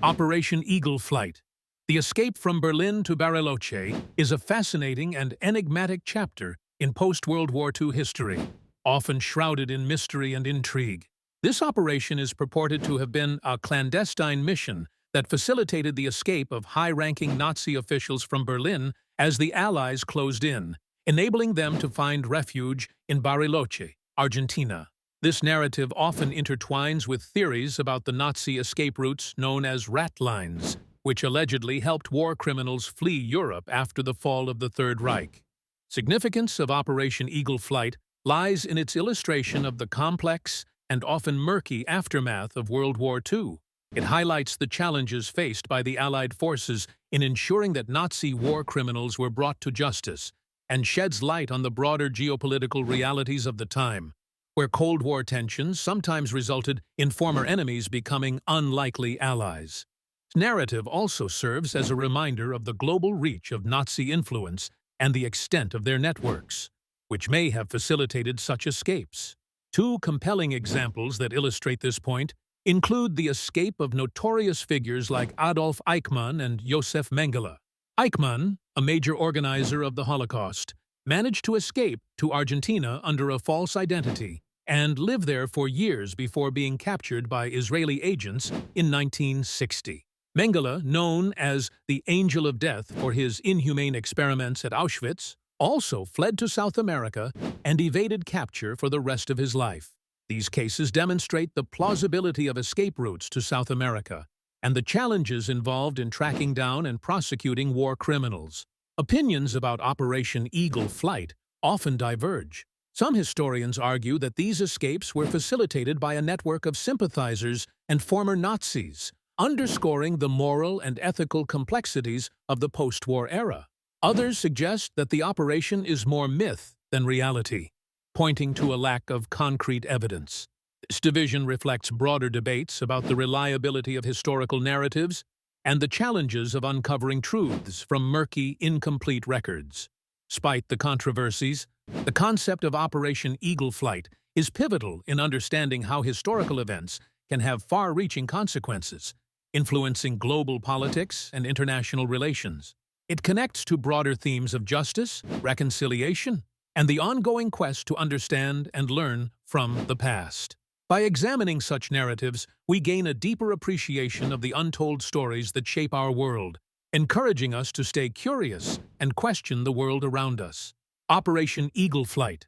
Operation Eagle Flight. The escape from Berlin to Bariloche is a fascinating and enigmatic chapter in post-World War II history, often shrouded in mystery and intrigue. This operation is purported to have been a clandestine mission that facilitated the escape of high-ranking Nazi officials from Berlin as the Allies closed in, enabling them to find refuge in Bariloche, Argentina. This narrative often intertwines with theories about the Nazi escape routes known as ratlines, which allegedly helped war criminals flee Europe after the fall of the Third Reich. Significance of Operation Eagle Flight lies in its illustration of the complex and often murky aftermath of World War II. It highlights the challenges faced by the Allied forces in ensuring that Nazi war criminals were brought to justice, and sheds light on the broader geopolitical realities of the time, where Cold War tensions sometimes resulted in former enemies becoming unlikely allies. This narrative also serves as a reminder of the global reach of Nazi influence and the extent of their networks, which may have facilitated such escapes. Two compelling examples that illustrate this point include the escape of notorious figures like Adolf Eichmann and Josef Mengele. Eichmann, a major organizer of the Holocaust, managed to escape to Argentina under a false identity and live there for years before being captured by Israeli agents in 1960. Mengele, known as the Angel of Death for his inhumane experiments at Auschwitz, also fled to South America and evaded capture for the rest of his life. These cases demonstrate the plausibility of escape routes to South America and the challenges involved in tracking down and prosecuting war criminals. Opinions about Operation Eagle Flight often diverge. Some historians argue that these escapes were facilitated by a network of sympathizers and former Nazis, underscoring the moral and ethical complexities of the post-war era. Others suggest that the operation is more myth than reality, pointing to a lack of concrete evidence. This division reflects broader debates about the reliability of historical narratives and the challenges of uncovering truths from murky, incomplete records. Despite the controversies, the concept of Operation Eagle Flight is pivotal in understanding how historical events can have far-reaching consequences, influencing global politics and international relations. It connects to broader themes of justice, reconciliation, and the ongoing quest to understand and learn from the past. By examining such narratives, we gain a deeper appreciation of the untold stories that shape our world, encouraging us to stay curious and question the world around us. Operation Eagle Flight.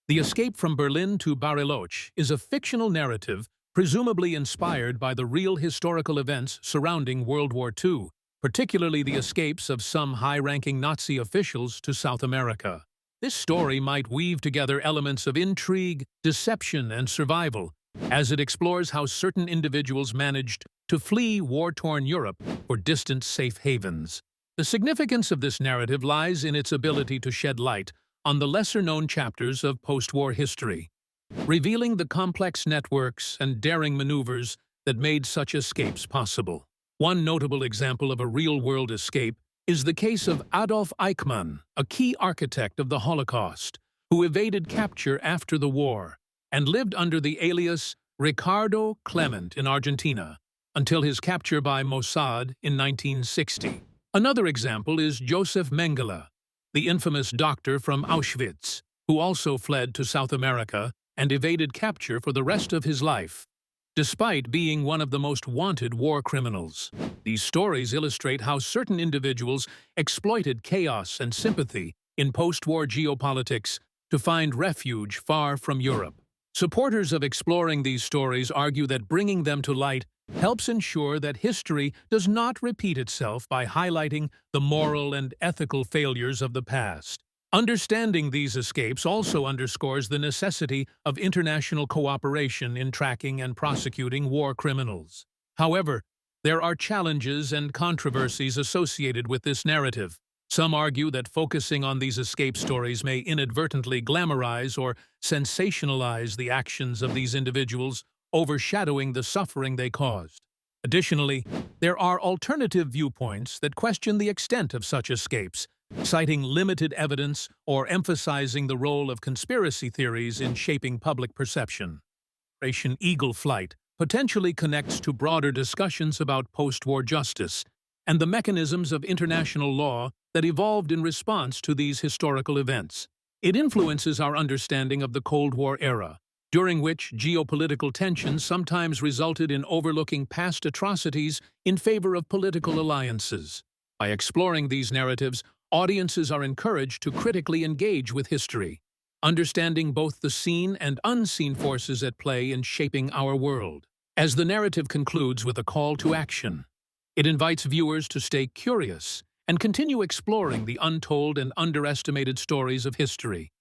The escape from Berlin to Bariloche is a fictional narrative presumably inspired by the real historical events surrounding World War II, particularly the escapes of some high-ranking Nazi officials to South America. This story might weave together elements of intrigue, deception, and survival, as it explores how certain individuals managed to flee war-torn Europe for distant safe havens. The significance of this narrative lies in its ability to shed light on the lesser-known chapters of post-war history, revealing the complex networks and daring maneuvers that made such escapes possible. One notable example of a real-world escape is the case of Adolf Eichmann, a key architect of the Holocaust, who evaded capture after the war and lived under the alias Ricardo Clement in Argentina until his capture by Mossad in 1960. Another example is Josef Mengele, the infamous doctor from Auschwitz, who also fled to South America and evaded capture for the rest of his life, despite being one of the most wanted war criminals. These stories illustrate how certain individuals exploited chaos and sympathy in post-war geopolitics to find refuge far from Europe. Supporters of exploring these stories argue that bringing them to light helps ensure that history does not repeat itself by highlighting the moral and ethical failures of the past. Understanding these escapes also underscores the necessity of international cooperation in tracking and prosecuting war criminals. However, there are challenges and controversies associated with this narrative. Some argue that focusing on these escape stories may inadvertently glamorize or sensationalize the actions of these individuals, overshadowing the suffering they caused. Additionally, there are alternative viewpoints that question the extent of such escapes, citing limited evidence or emphasizing the role of conspiracy theories in shaping public perception. Operation Eagle Flight potentially connects to broader discussions about post-war justice and the mechanisms of international law that evolved in response to these historical events. It influences our understanding of the Cold War era, during which geopolitical tensions sometimes resulted in overlooking past atrocities in favor of political alliances. By exploring these narratives, audiences are encouraged to critically engage with history, understanding both the seen and unseen forces at play in shaping our world. As the narrative concludes with a call to action, it invites viewers to stay curious and continue exploring the untold and underestimated stories of history,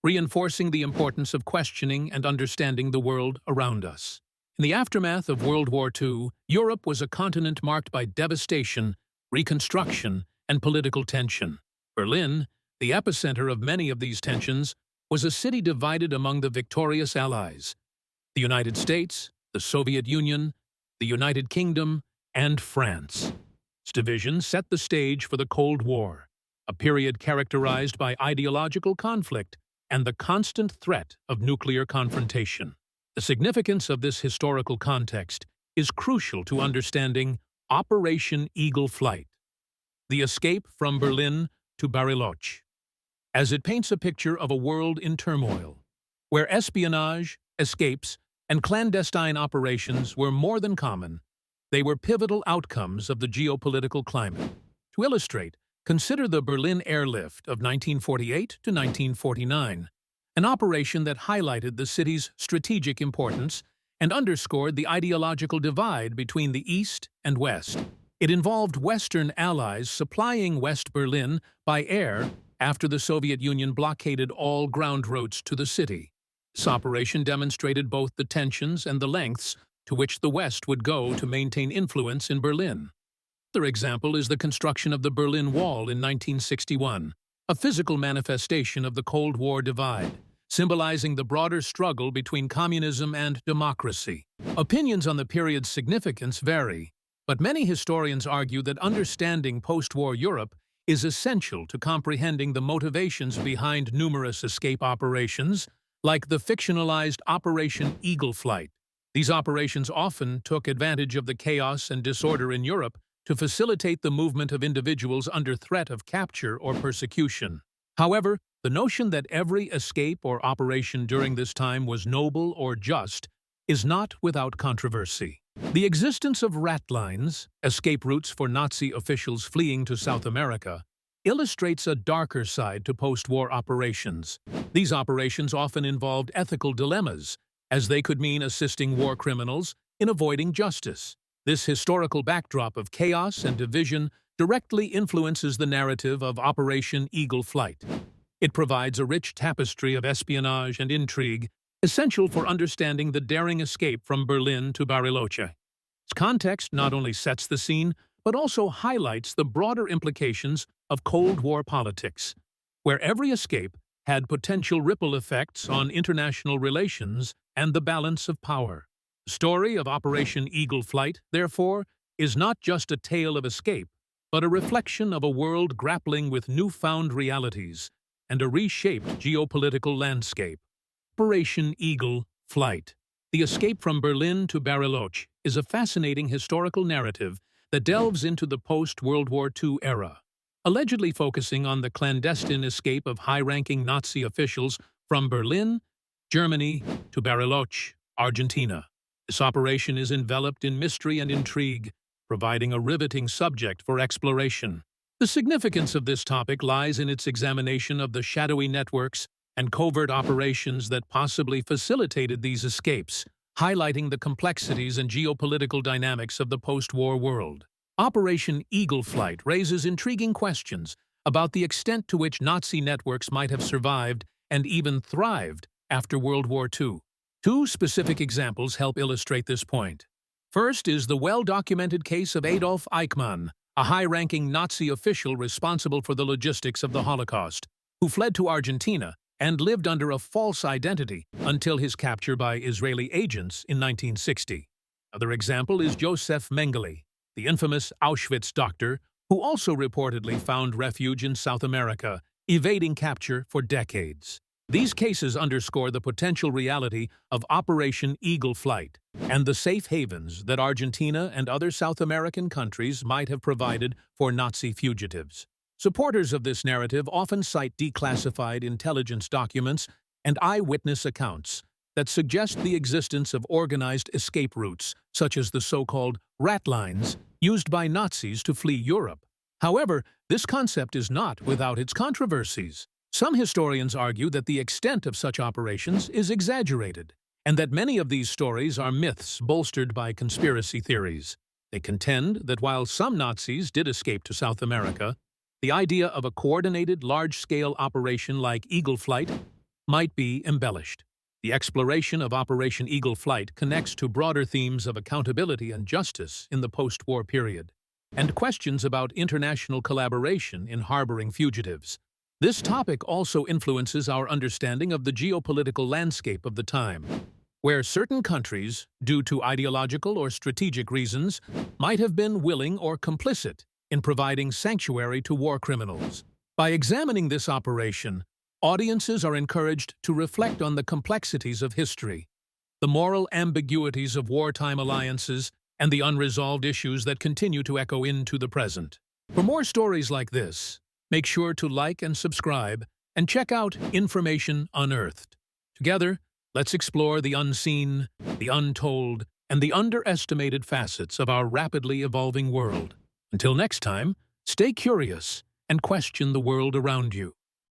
reinforcing the importance of questioning and understanding the world around us. In the aftermath of World War II, Europe was a continent marked by devastation, reconstruction, and political tension. Berlin, the epicenter of many of these tensions, was a city divided among the victorious Allies: the United States, the Soviet Union, the United Kingdom, and France. This division set the stage for the Cold War, a period characterized by ideological conflict and the constant threat of nuclear confrontation. The significance of this historical context is crucial to understanding Operation Eagle Flight, the escape from Berlin to Bariloche, as it paints a picture of a world in turmoil, where espionage, escapes, and clandestine operations were more than common. They were pivotal outcomes of the geopolitical climate. To illustrate, consider the Berlin airlift of 1948 to 1949, an operation that highlighted the city's strategic importance and underscored the ideological divide between the East and West. It involved Western allies supplying West Berlin by air after the Soviet Union blockaded all ground routes to the city. This operation demonstrated both the tensions and the lengths to which the West would go to maintain influence in Berlin. Another example is the construction of the Berlin Wall in 1961, a physical manifestation of the Cold War divide, symbolizing the broader struggle between communism and democracy. Opinions on the period's significance vary, but many historians argue that understanding post-war Europe is essential to comprehending the motivations behind numerous escape operations, like the fictionalized Operation Eagle Flight. These operations often took advantage of the chaos and disorder in Europe to facilitate the movement of individuals under threat of capture or persecution. However, the notion that every escape or operation during this time was noble or just is not without controversy. The existence of ratlines, escape routes for Nazi officials fleeing to South America, illustrates a darker side to post-war operations. These operations often involved ethical dilemmas, as they could mean assisting war criminals in avoiding justice. This historical backdrop of chaos and division directly influences the narrative of Operation Eagle Flight. It provides a rich tapestry of espionage and intrigue, essential for understanding the daring escape from Berlin to Bariloche. Its context not only sets the scene, but also highlights the broader implications of Cold War politics, where every escape had potential ripple effects on international relations and the balance of power. The story of Operation Eagle Flight, therefore, is not just a tale of escape, but a reflection of a world grappling with newfound realities and a reshaped geopolitical landscape. Operation Eagle Flight, the escape from Berlin to Bariloche, is a fascinating historical narrative that delves into the post-World War II era, allegedly focusing on the clandestine escape of high-ranking Nazi officials from Berlin, Germany, to Bariloche, Argentina. This operation is enveloped in mystery and intrigue, providing a riveting subject for exploration. The significance of this topic lies in its examination of the shadowy networks and covert operations that possibly facilitated these escapes, highlighting the complexities and geopolitical dynamics of the post-war world. Operation Eagle Flight raises intriguing questions about the extent to which Nazi networks might have survived and even thrived after World War II. Two specific examples help illustrate this point. First is the well-documented case of Adolf Eichmann, a high-ranking Nazi official responsible for the logistics of the Holocaust, who fled to Argentina and lived under a false identity until his capture by Israeli agents in 1960. Another example is Josef Mengele, the infamous Auschwitz doctor, who also reportedly found refuge in South America, evading capture for decades. These cases underscore the potential reality of Operation Eagle Flight and the safe havens that Argentina and other South American countries might have provided for Nazi fugitives. Supporters of this narrative often cite declassified intelligence documents and eyewitness accounts that suggest the existence of organized escape routes, such as the so-called ratlines used by Nazis to flee Europe. However, this concept is not without its controversies. Some historians argue that the extent of such operations is exaggerated, and that many of these stories are myths bolstered by conspiracy theories. They contend that while some Nazis did escape to South America, the idea of a coordinated, large-scale operation like Eagle Flight might be embellished. The exploration of Operation Eagle Flight connects to broader themes of accountability and justice in the post-war period, and questions about international collaboration in harboring fugitives. This topic also influences our understanding of the geopolitical landscape of the time, where certain countries, due to ideological or strategic reasons, might have been willing or complicit in providing sanctuary to war criminals. By examining this operation, audiences are encouraged to reflect on the complexities of history, the moral ambiguities of wartime alliances, and the unresolved issues that continue to echo into the present. For more stories like this, make sure to like and subscribe, and check out Information Unearthed. Together, let's explore the unseen, the untold, and the underestimated facets of our rapidly evolving world. Until next time, stay curious and question the world around you.